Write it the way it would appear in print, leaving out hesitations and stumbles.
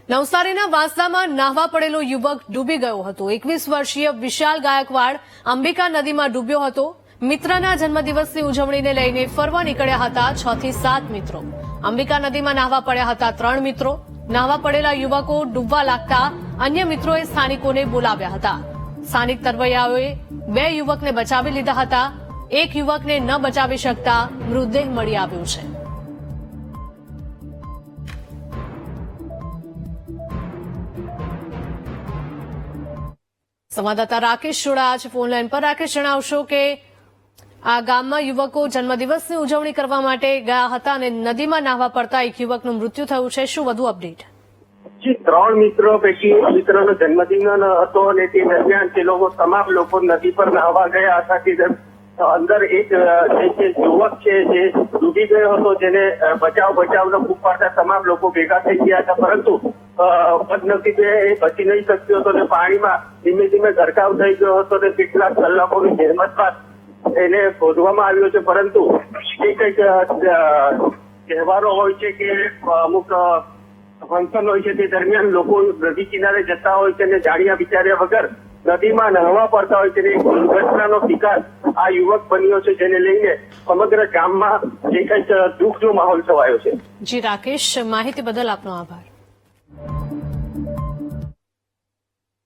નવસારીના વાંસદામાં નાહવા પડેલો યુવક ડૂબી ગયો હતો। 21 વર્ષીય વિશાલ ગાયકવાડ અંબિકા નદીમાં ડૂબ્યો હતો। મિત્રના જન્મદિવસની ઉજવણીને લઈને ફરવા નીકળ્યા હતા 6 થી 7 મિત્રો। અંબિકા નદીમાં નાહવા પડ્યા હતા 3 મિત્રો। નાહવા પડેલા યુવકો ડૂબવા લાગતા અન્ય મિત્રોએ સ્થાનિકોને બોલાવ્યા હતા। સ્થાનિક તરવૈયાઓએ 2 યુવકને બચાવી લીધા હતા। એક યુવકને ન બચાવી શકતા મૃતદેહ મળી આવ્યો છે। સંવાદદાતા રાકેશ જોડાયા છે ફોન લાઈન પર। રાકેશ, જણાવશો કે આ ગામમાં યુવકો જન્મદિવસની ઉજવણી કરવા માટે ગયા હતા અને નદીમાં નાહવા પડતા એક યુવકનું મૃત્યુ થયું છે। શું વધુ અપડેટ? જી, 3 મિત્રો પૈકી મિત્રનો જન્મદિન હતો અને તે દરમિયાન તે લોકો તમામ લોકો નદી પર નાહવા ગયા હતા કે અંદર એક જે યુવક છે જે ડૂબી ગયો હતો, જેને બચાવનો ખૂબ પાડતા તમામ લોકો ભેગા થઈ ગયા હતા, પરંતુ બદનસીબે એ બચી નહીં શક્યો હતો અને પાણીમાં ધીમે ધીમે ગરકાવ થઈ ગયો હતો અને કેટલાક કલાકોની જહેમત બાદ એને શોધવામાં આવ્યો છે। પરંતુ એ કંઈક તહેવારો હોય છે કે અમુક ફંક્શન હોય છે, તે દરમિયાન લોકો નદી કિનારે જતા હોય છે અને જાણ્યા વિચાર્યા વગર નદીમાં નહાવા પડતા હોય છે। એક દુર્ઘટનાનો શિકાર આ યુવક બન્યો છે, જેને લઈને સમગ્ર ગામમાં જે કંઈક દુઃખનો માહોલ છવાયો છે। જી રાકેશ, માહિતી બદલ આપનો આભાર।